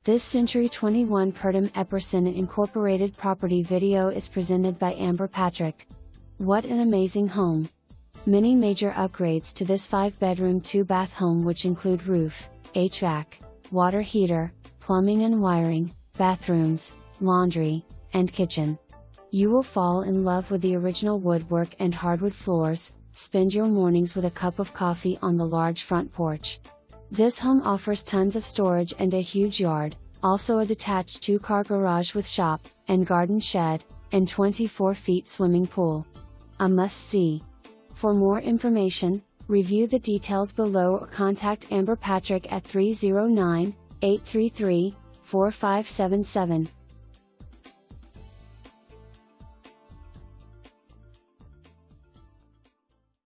This Century 21 Purdum-Epperson Incorporated property video is presented by Amber Patrick. What an amazing home! Many major upgrades to this 5-bedroom 2-bath home, which include roof, HVAC, water heater, plumbing and wiring, bathrooms, laundry, and kitchen. You will fall in love with the original woodwork and hardwood floors. Spend your mornings with a cup of coffee on the large front porch. This home offers tons of storage and a huge yard, also a detached 2-car garage with shop and garden shed, and 24-foot swimming pool. A must-see. For more information, review the details below or contact Amber Patrick at 309-833-4577.